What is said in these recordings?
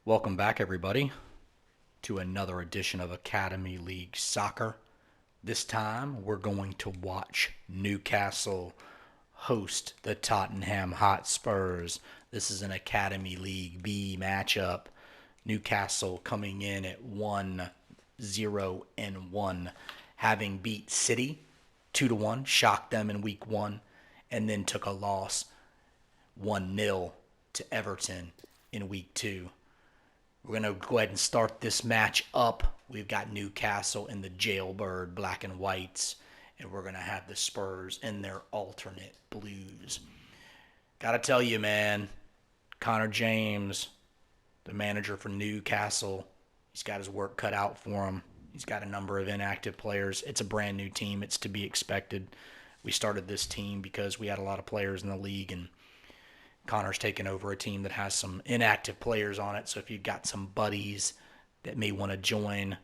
Welcome back, everybody, to another edition of Academy League Soccer. This time, we're going to watch Newcastle host the Tottenham Hotspurs. This is an Academy League B matchup. Newcastle coming in at 1-0-1, having beat City 2-1, shocked them in week 1, and then took a loss 1-0 to Everton in week 2. We're going to go ahead and start this match up. We've got Newcastle in the jailbird black and whites, and we're going to have the Spurs in their alternate blues. Got to tell you, man, Connor James, the manager for Newcastle, he's got his work cut out for him. He's got a number of inactive players. It's a brand new team. It's to be expected. We started this team because we had a lot of players in the league, and Connor's taken over a team that has some inactive players on it. So if you've got some buddies that may want to join,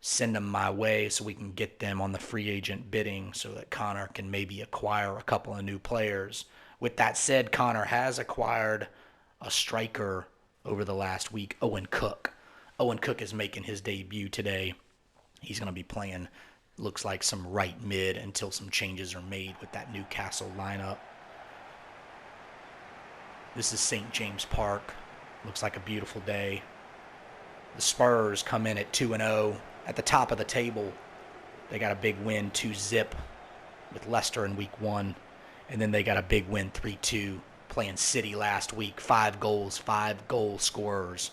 send them my way so we can get them on the free agent bidding so that Connor can maybe acquire a couple of new players. With that said, Connor has acquired a striker over the last week, Owen Cook. Owen Cook is making his debut today. He's going to be playing, looks like, some right mid until some changes are made with that Newcastle lineup. This is St. James Park. Looks like a beautiful day. The Spurs come in at 2-0 at the top of the table. They got a big win 2-0 with Leicester in week 1. And then they got a big win 3-2 playing City last week. 5 goals, 5 goal scorers.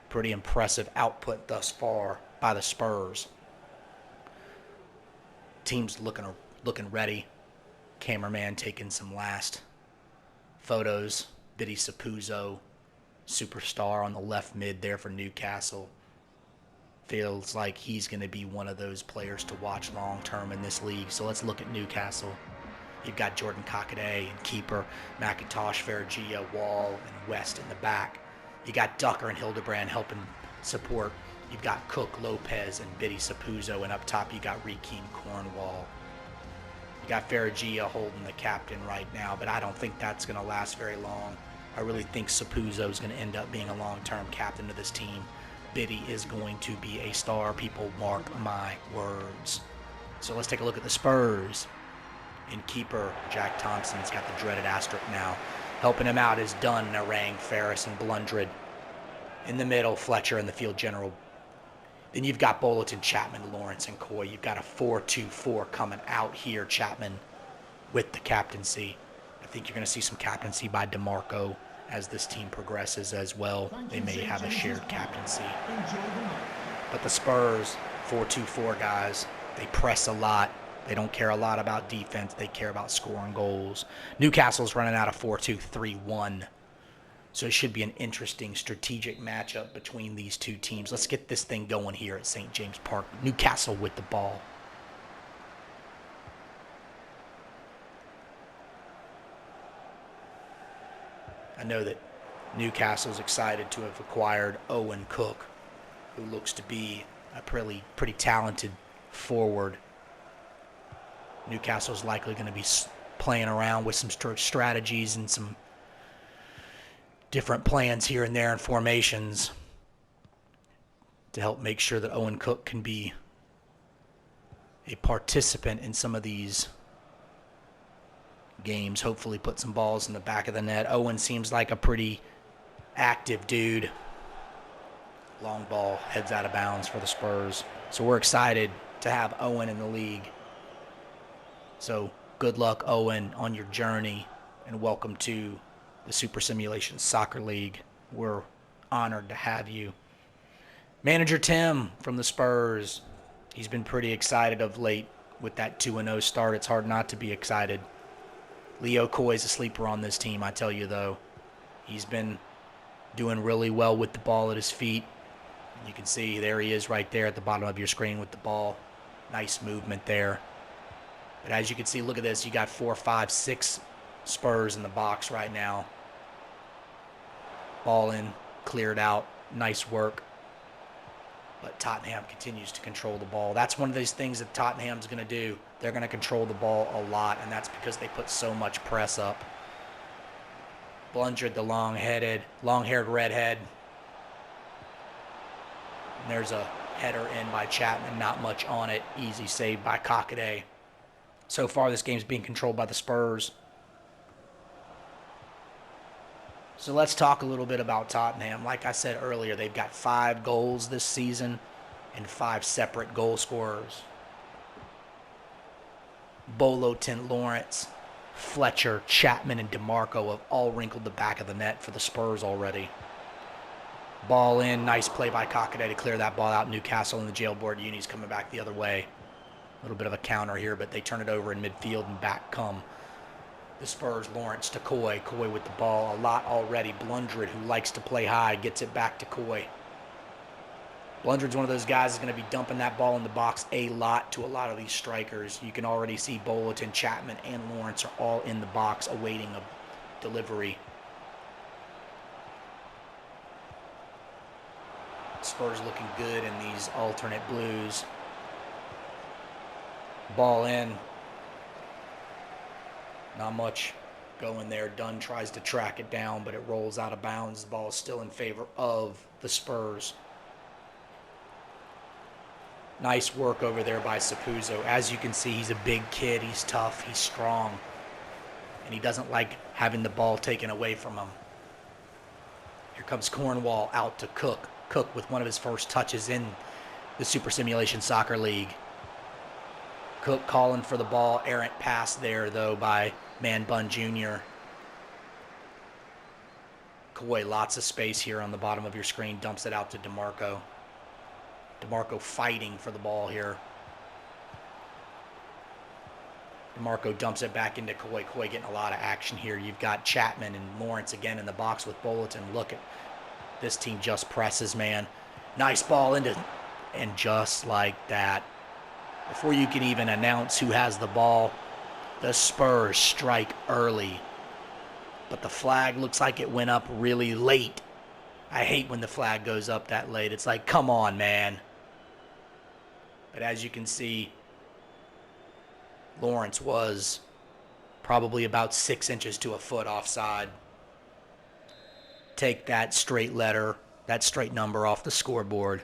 Pretty impressive output thus far by the Spurs. Team's looking ready. Cameraman taking some last photos. Biddy Sapuzzo, superstar on the left mid there for Newcastle. Feels like he's going to be one of those players to watch long-term in this league. So let's look at Newcastle. You've got Jordan Cockadé and keeper, McIntosh, Farrugia, Wall, and West in the back. You got Ducker and Hildebrand helping support. You've got Cook, Lopez, and Biddy Sapuzzo. And up top, you got Rekeem Cornwall. You got Farrugia holding the captain right now, but I don't think that's going to last very long. I really think Sapuzzo is going to end up being a long-term captain of this team. Biddy is going to be a star. People mark my words. So let's take a look at the Spurs. In keeper, Jack Thompson's got the dreaded asterisk now. Helping him out is Dunn, Narang, Ferris, and Blundred. In the middle, Fletcher and the field general. Then you've got Bulletin, Chapman, Lawrence, and Coy. You've got a 4-2-4 coming out here, Chapman, with the captaincy. I think you're going to see some captaincy by DeMarco as this team progresses as well. They may have a shared captaincy. But the Spurs, 4-2-4 guys, they press a lot. They don't care a lot about defense. They care about scoring goals. Newcastle's running out of 4-2-3-1. So it should be an interesting strategic matchup between these two teams. Let's get this thing going here at St. James Park. Newcastle with the ball. I know that Newcastle's excited to have acquired Owen Cook, who looks to be a pretty talented forward. Newcastle's likely going to be playing around with some strategies and some different plans here and there and formations to help make sure that Owen Cook can be a participant in some of these games. Hopefully put some balls in the back of the net. Owen seems like a pretty active dude. Long ball heads out of bounds for the Spurs. So we're excited to have Owen in the league. So good luck, Owen, on your journey, and welcome to the Super Simulation Soccer League. We're honored to have you. Manager Tim from the Spurs, he's been pretty excited of late with that 2-0 start. It's hard not to be excited. Leo Coy's a sleeper on this team, I tell you, though. He's been doing really well with the ball at his feet. You can see there he is right there at the bottom of your screen with the ball. Nice movement there. But as you can see, look at this. You got 4, 5, 6 Spurs in the box right now. Ball in, cleared out. Nice work. But Tottenham continues to control the ball. That's one of those things that Tottenham's going to do. They're going to control the ball a lot, and that's because they put so much press up. Blundred, the long-haired redhead. And there's a header in by Chapman, not much on it. Easy save by Cockadé. So far, this game's being controlled by the Spurs. So let's talk a little bit about Tottenham. Like I said earlier, they've got 5 goals this season and 5 separate goal scorers. Bolotin, Lawrence, Fletcher, Chapman, and DeMarco have all wrinkled the back of the net for the Spurs already. Ball in, nice play by Cockadé to clear that ball out. Newcastle in the jailboard. Uni's coming back the other way. A little bit of a counter here, but they turn it over in midfield and back come the Spurs. Lawrence to Coy. Coy with the ball a lot already. Blundred, who likes to play high, gets it back to Coy. Blundred's one of those guys that's going to be dumping that ball in the box a lot to a lot of these strikers. You can already see Bolotin, Chapman, and Lawrence are all in the box awaiting a delivery. Spurs looking good in these alternate blues. Ball in. Not much going there. Dunn tries to track it down, but it rolls out of bounds. The ball is still in favor of the Spurs. Nice work over there by Sapuzzo. As you can see, he's a big kid. He's tough. He's strong. And he doesn't like having the ball taken away from him. Here comes Cornwall out to Cook. Cook with one of his first touches in the Super Simulation Soccer League. Cook calling for the ball. Errant pass there, though, by Man Bun Jr. Coy, lots of space here on the bottom of your screen. Dumps it out to DeMarco. DeMarco fighting for the ball here. DeMarco dumps it back into Coy. Coy getting a lot of action here. You've got Chapman and Lawrence again in the box with Bolotin. Look at this team just presses, man. Nice ball into, and just like that, before you can even announce who has the ball, the Spurs strike early. But the flag looks like it went up really late. I hate when the flag goes up that late. It's like, come on, man. But as you can see, Lawrence was probably about 6 inches to a foot offside. Take that straight letter, that straight number off the scoreboard,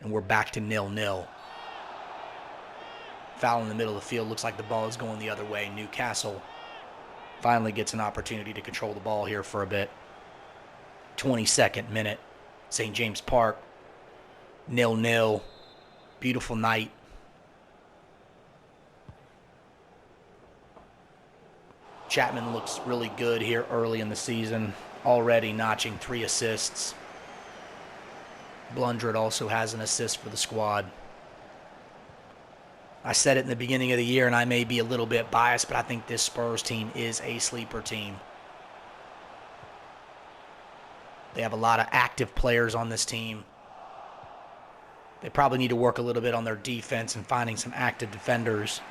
and we're back to 0-0. Foul in the middle of the field. Looks like the ball is going the other way. Newcastle finally gets an opportunity to control the ball here for a bit. 22nd minute. St. James Park. 0-0. Beautiful night. Chapman looks really good here early in the season. Already notching 3 assists. Blundred also has an assist for the squad. I said it in the beginning of the year, and I may be a little bit biased, but I think this Spurs team is a sleeper team. They have a lot of active players on this team. They probably need to work a little bit on their defense and finding some active defenders.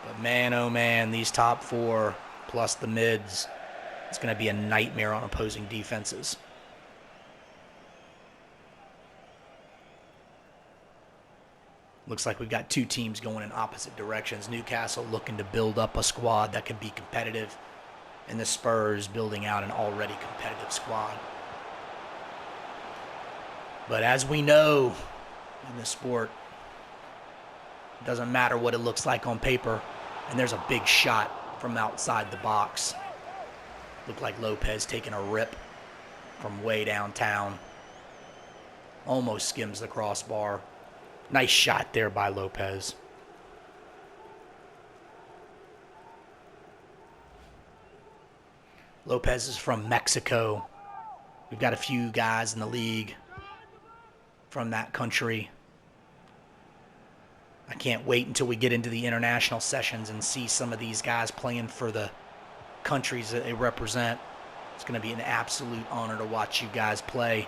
But man, oh man, these top 4 plus the mids, it's going to be a nightmare on opposing defenses. Looks like we've got 2 teams going in opposite directions. Newcastle looking to build up a squad that can be competitive, and the Spurs building out an already competitive squad. But as we know in this sport, it doesn't matter what it looks like on paper. And there's a big shot from outside the box. Looked like Lopez taking a rip from way downtown. Almost skims the crossbar. Nice shot there by Lopez. Lopez is from Mexico. We've got a few guys in the league from that country. I can't wait until we get into the international sessions and see some of these guys playing for the countries that they represent. It's going to be an absolute honor to watch you guys play.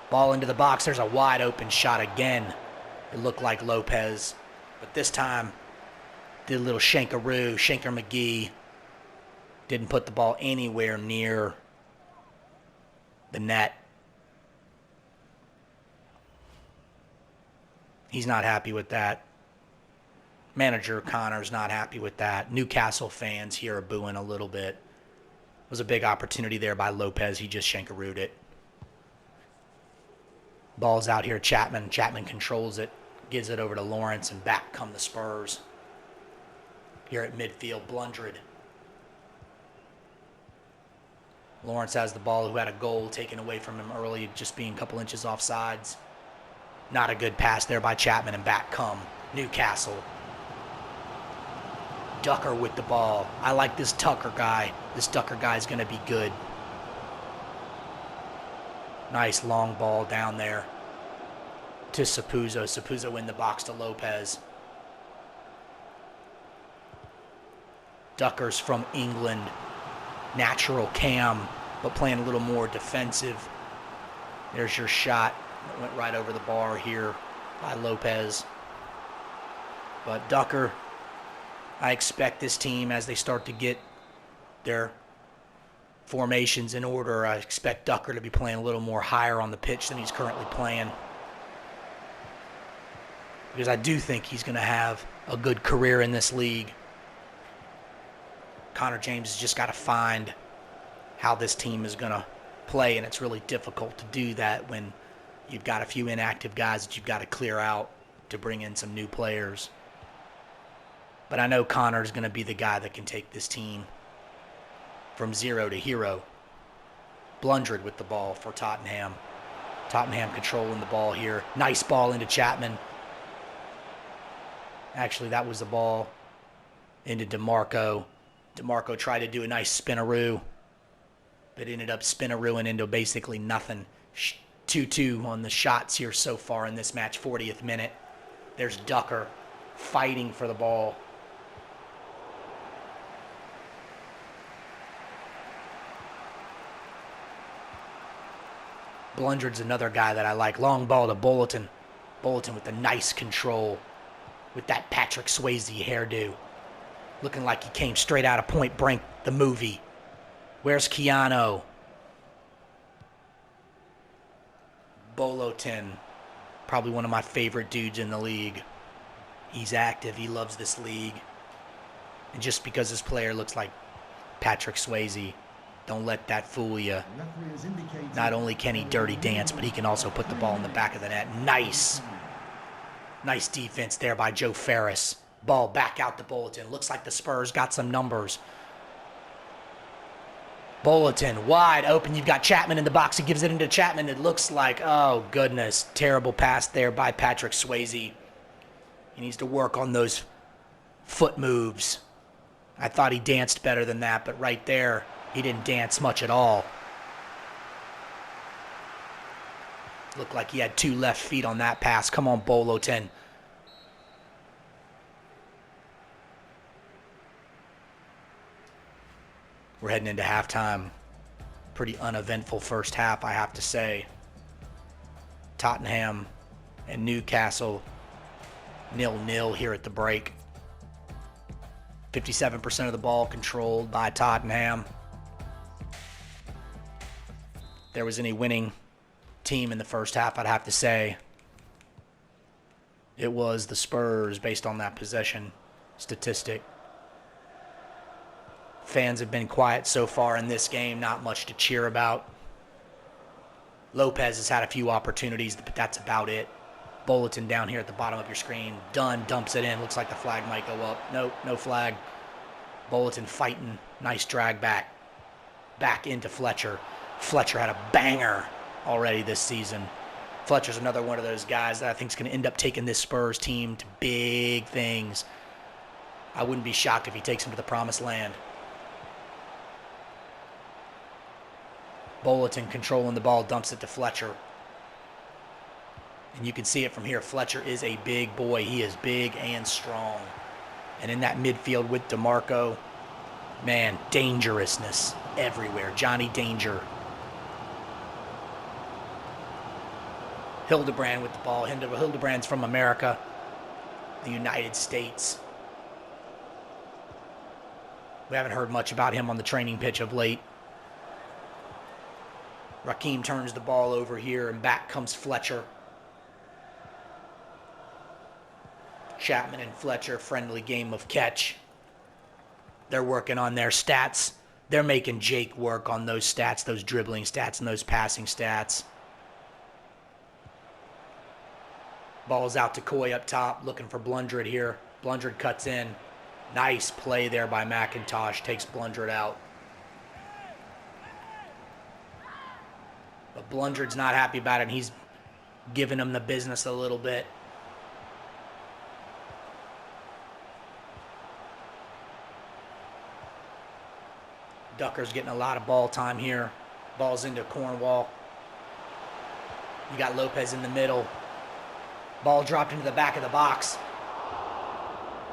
Ball into the box. There's a wide open shot again. It looked like Lopez, but this time did a little shankaroo, Shanker McGee. Didn't put the ball anywhere near the net. He's not happy with that. Manager Connor's not happy with that. Newcastle fans here are booing a little bit. It was a big opportunity there by Lopez. He just shankarooed it. Ball's out here, Chapman. Chapman controls it, gives it over to Lawrence, and back come the Spurs. Here at midfield, Blundred. Lawrence has the ball, who had a goal taken away from him early, just being a couple inches off sides. Not a good pass there by Chapman, and back come Newcastle. Ducker with the ball. I like this Tucker guy. This Ducker guy is going to be good. Nice long ball down there to Sapuzzo. Sapuzzo in the box to Lopez. Ducker's from England. Natural cam, but playing a little more defensive. There's your shot. It went right over the bar here by Lopez. But Ducker, I expect this team, as they start to get their formations in order, I expect Ducker to be playing a little more higher on the pitch than he's currently playing. Because I do think he's going to have a good career in this league. Connor James has just got to find how this team is going to play, and it's really difficult to do that when you've got a few inactive guys that you've got to clear out to bring in some new players. But I know Connor's going to be the guy that can take this team from zero to hero. Blundred with the ball for Tottenham. Tottenham controlling the ball here. Nice ball into Chapman. Actually, that was the ball into DeMarco. DeMarco tried to do a nice spinaroo, but ended up spinarooing into basically nothing. 2-2 on the shots here so far in this match, 40th minute. There's Ducker fighting for the ball. Blundred's another guy that I like. Long ball to Bulletin. Bulletin with the nice control with that Patrick Swayze hairdo. Looking like he came straight out of Point Break, the movie. Where's Keanu? Bolotin, probably one of my favorite dudes in the league. He's active. He loves this league. And just because this player looks like Patrick Swayze, don't let that fool you. Not only can he dirty dance, but he can also put the ball in the back of the net. Nice. Nice defense there by Joe Ferris. Ball back out to Bulletin. Looks like the Spurs got some numbers. Bulletin wide open. You've got Chapman in the box. He gives it into Chapman. It looks like, oh goodness, terrible pass there by Patrick Swayze. He needs to work on those foot moves. I thought he danced better than that, but right there, he didn't dance much at all. Looked like he had two left feet on that pass. Come on, Bulletin. We're heading into halftime. Pretty uneventful first half, I have to say. Tottenham and Newcastle 0-0 here at the break. 57% of the ball controlled by Tottenham. If there was any winning team in the first half, I'd have to say it was the Spurs based on that possession statistic. Fans have been quiet so far in this game, not much to cheer about. Lopez has had a few opportunities, but that's about it. Bulletin down here at the bottom of your screen. Dunn dumps it in. Looks like the flag might go up. Nope, no flag. Bulletin fighting. Nice drag back. Back into Fletcher. Fletcher had a banger already this season. Fletcher's another one of those guys that I think is going to end up taking this Spurs team to big things. I wouldn't be shocked if he takes them to the promised land. Bulletin controlling the ball, dumps it to Fletcher. And you can see it from here. Fletcher is a big boy. He is big and strong. And in that midfield with DeMarco, man, dangerousness everywhere. Johnny Danger. Hildebrand with the ball. Hildebrand's from America, the United States. We haven't heard much about him on the training pitch of late. Raheem turns the ball over here, and back comes Fletcher. Chapman and Fletcher, friendly game of catch. They're working on their stats. They're making Jake work on those stats, those dribbling stats and those passing stats. Ball's out to Coy up top, looking for Blundred here. Blundred cuts in. Nice play there by McIntosh, takes Blundred out. But Blundred's not happy about it, and he's giving him the business a little bit. Ducker's getting a lot of ball time here. Ball's into Cornwall. You got Lopez in the middle. Ball dropped into the back of the box.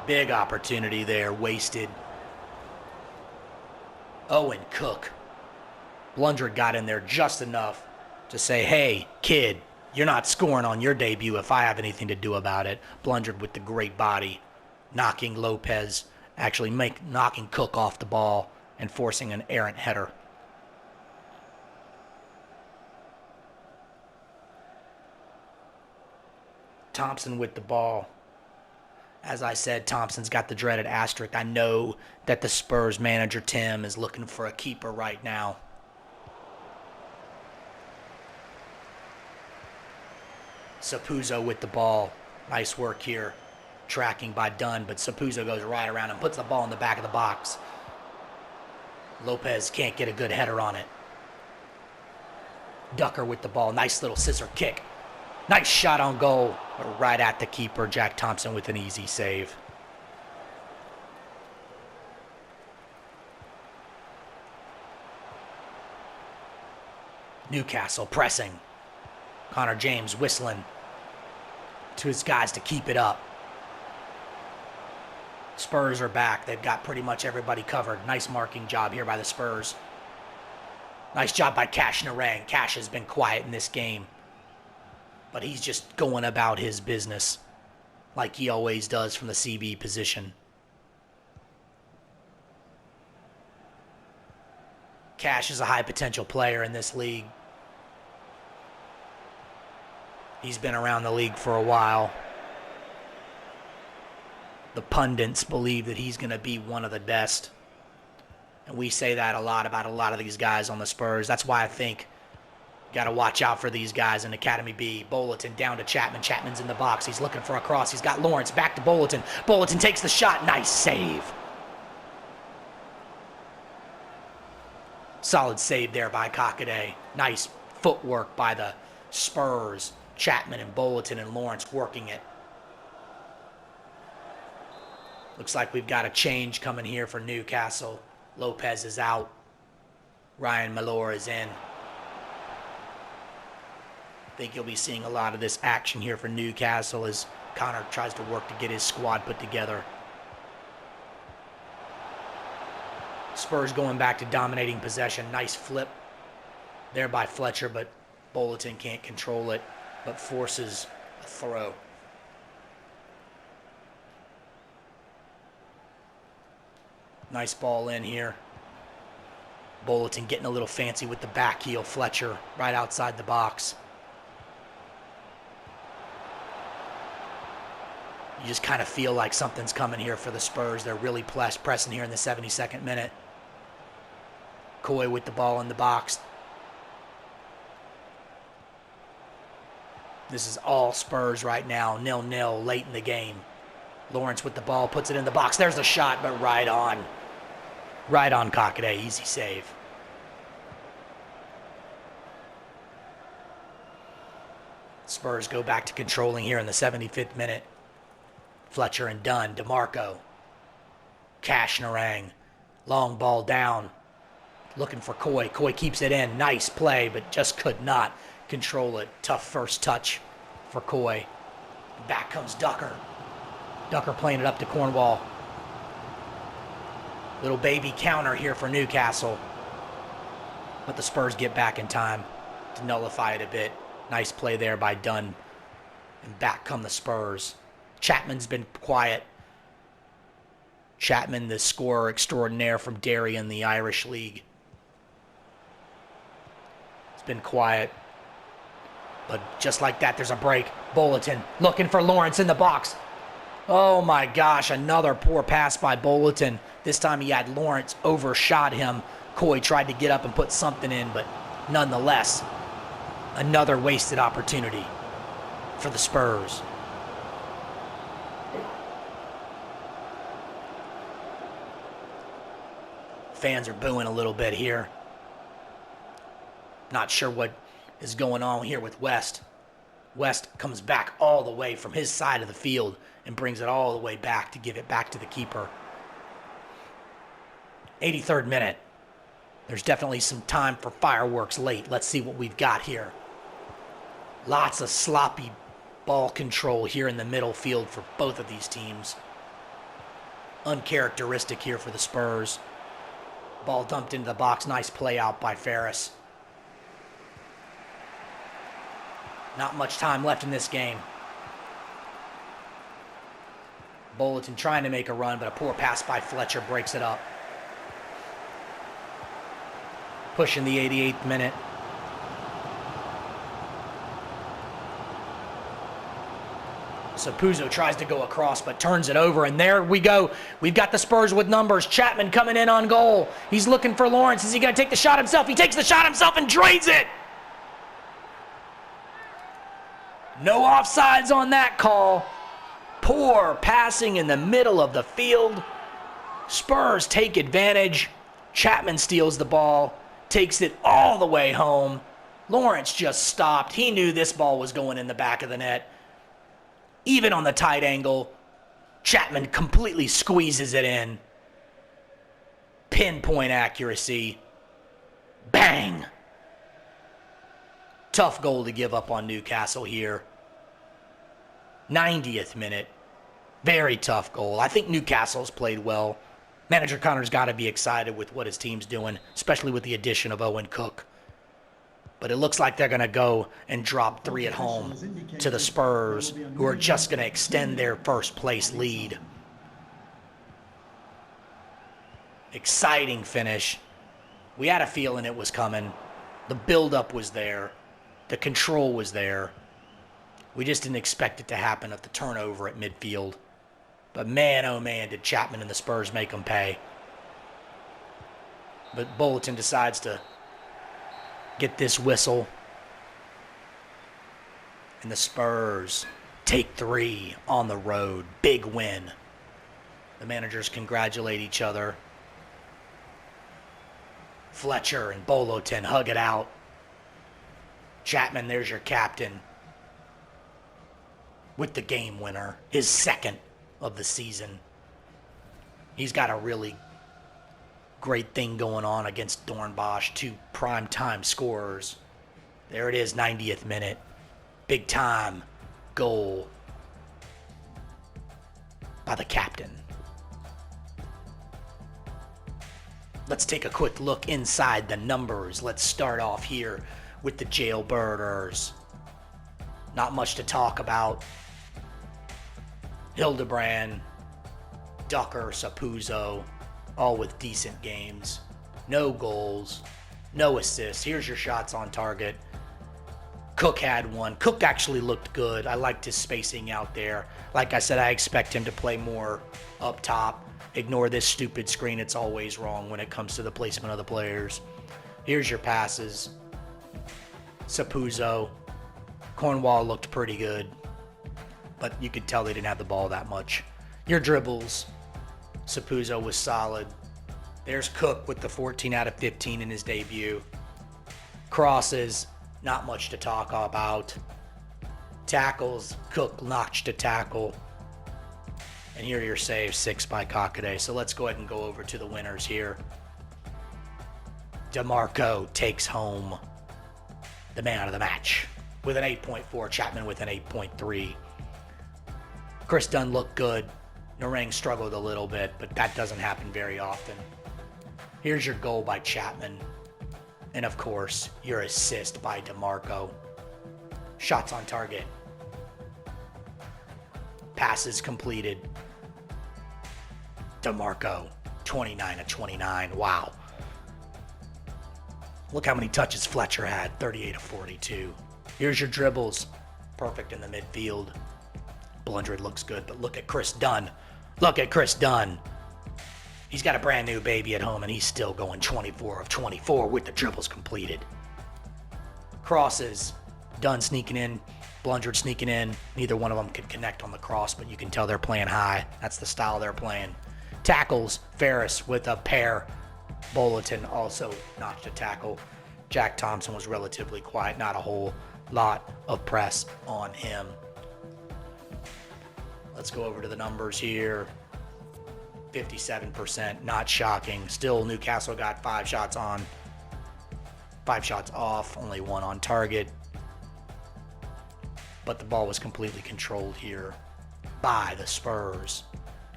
Big opportunity there, wasted. Owen Cook. Blundred got in there just enough to say, hey, kid, you're not scoring on your debut if I have anything to do about it. Blundred with the great body, knocking Lopez, actually knocking Cook off the ball and forcing an errant header. Thompson with the ball. As I said, Thompson's got the dreaded asterisk. I know that the Spurs manager, Tim, is looking for a keeper right now. Sapuzzo with the ball. Nice work here. Tracking by Dunn, but Sapuzzo goes right around and puts the ball in the back of the box. Lopez can't get a good header on it. Ducker with the ball. Nice little scissor kick. Nice shot on goal. Right at the keeper, Jack Thompson with an easy save. Newcastle pressing. Connor James whistling to his guys to keep it up. Spurs are back. They've got pretty much everybody covered. Nice marking job here by the Spurs. Nice job by Cash Narang. Cash has been quiet in this game, but he's just going about his business like he always does from the CB position. Cash is a high potential player in this league. He's been around the league for a while. The pundits believe that he's going to be one of the best. And we say that a lot about a lot of these guys on the Spurs. That's why I think got to watch out for these guys in Academy B. Bulletin down to Chapman. Chapman's in the box. He's looking for a cross. He's got Lawrence back to Bulletin. Bulletin takes the shot. Nice save. Solid save there by Kakaday. Nice footwork by the Spurs. Chapman and Bulletin and Lawrence working it. Looks like we've got a change coming here for Newcastle. Lopez is out. Ryan Malor is in. I think you'll be seeing a lot of this action here for Newcastle as Connor tries to work to get his squad put together. Spurs going back to dominating possession. Nice flip there by Fletcher, but Bulletin can't control it, but forces a throw. Nice ball in here. Bulletin getting a little fancy with the back heel. Fletcher right outside the box. You just kind of feel like something's coming here for the Spurs. They're really pressing here in the 72nd minute. Coy with the ball in the box. This is all Spurs right now. 0-0 late in the game. Lawrence with the ball, puts it in the box. There's the shot, but right on. Right on Kakaday. Easy save. Spurs go back to controlling here in the 75th minute. Fletcher and Dunn. DeMarco. Cash Narang. Long ball down. Looking for Coy. Coy keeps it in. Nice play, but just could not control it. Tough first touch for Coy. Back comes Ducker. Ducker playing it up to Cornwall. Little baby counter here for Newcastle. But the Spurs get back in time to nullify it a bit. Nice play there by Dunn. And back come the Spurs. Chapman's been quiet. Chapman, the scorer extraordinaire from Derry in the Irish League. It's been quiet. But just like that, there's a break. Bulletin looking for Lawrence in the box. Oh my gosh, another poor pass by Bulletin. This time he had Lawrence overshot him. Coy tried to get up and put something in, but nonetheless, another wasted opportunity for the Spurs. fans are booing a little bit here. Not sure what is going on here with West. West comes back all the way from his side of the field and brings it all the way back to give it back to the keeper. 83rd minute. There's definitely some time for fireworks late. Let's see what we've got here. Lots of sloppy ball control here in the middle field for both of these teams. Uncharacteristic here for the Spurs. Ball dumped into the box. Nice play out by Ferris. Not much time left in this game. Bulletin trying to make a run, but a poor pass by Fletcher breaks it up. Pushing the 88th minute. Sapuzzo tries to go across, but turns it over, and there we go. We've got the Spurs with numbers. Chapman coming in on goal. He's looking for Lawrence. Is he going to take the shot himself? He takes the shot himself and drains it. No offsides on that call. Poor passing in the middle of the field. Spurs take advantage. Chapman steals the ball, takes it all the way home. Lawrence just stopped. He knew this ball was going in the back of the net. Even on the tight angle, Chapman completely squeezes it in. Pinpoint accuracy. Bang! Tough goal to give up on Newcastle here. 90th minute. Very tough goal. I think Newcastle's played well. Manager Connor's got to be excited with what his team's doing, especially with the addition of Owen Cook. But it looks like they're going to go and drop 3 at home to the Spurs, who are just going to extend their first place lead. Exciting finish. We had a feeling it was coming. The build-up was there. The control was there. We just didn't expect it to happen at the turnover at midfield. But man, oh man, did Chapman and the Spurs make them pay. But Bulletin decides to get this whistle. And the Spurs take 3 on the road. Big win. The managers congratulate each other. Fletcher and Bulletin hug it out. Chapman, there's your captain. With the game winner. His second of the season. He's got a really great thing going on against Dornbosch. 2 prime-time scorers. There it is, 90th minute. Big time goal by the captain. Let's take a quick look inside the numbers. Let's start off here with the Jailbirders. Not much to talk about. Hildebrand, Ducker, Sapuzzo, all with decent games. No goals, no assists. Here's your shots on target. Cook had 1. Cook actually looked good. I liked his spacing out there. Like I said, I expect him to play more up top. Ignore this stupid screen. It's always wrong when it comes to the placement of the players. Here's your passes. Sapuzzo. Cornwall looked pretty good, but you could tell they didn't have the ball that much. Your dribbles. Sapuzzo was solid. There's Cook with the 14 out of 15 in his debut. Crosses, not much to talk about. Tackles, Cook notched a tackle. And here are your saves, 6 by Kakade. So let's go ahead and go over to the winners here. DeMarco takes home the man of the match with an 8.4. Chapman with an 8.3. Chris Dunn looked good. Narang struggled a little bit, but that doesn't happen very often. Here's your goal by Chapman. And of course, your assist by DeMarco. Shots on target. Passes completed. DeMarco, 29 of 29. Wow. Look how many touches Fletcher had, 38 of 42. Here's your dribbles. Perfect in the midfield. Blundred looks good, but look at Chris Dunn. Look at Chris Dunn. He's got a brand new baby at home, and he's still going 24 of 24 with the dribbles completed. Crosses. Dunn sneaking in. Blundred sneaking in. Neither one of them can connect on the cross, but you can tell they're playing high. That's the style they're playing. Tackles. Ferris with a pair. Bulletin also notched a tackle. Jack Thompson was relatively quiet, not a whole lot of press on him. Let's go over to the numbers here. 57%, not shocking. Still, Newcastle got 5 shots on, 5 shots off, only 1 on target. But the ball was completely controlled here by the Spurs.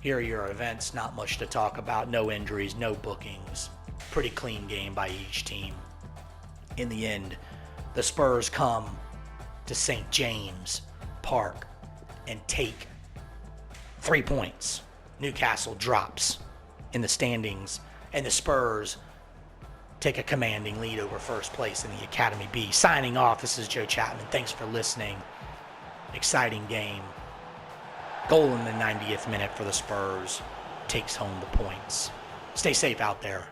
Here are your events, not much to talk about. No injuries, no bookings. Pretty clean game by each team. In the end, the Spurs come to St. James Park and take 3 points. Newcastle drops in the standings, and the Spurs take a commanding lead over first place in the Academy B. Signing off, this is Joe Chapman. Thanks for listening. Exciting game. Goal in the 90th minute for the Spurs. Takes home the points. Stay safe out there.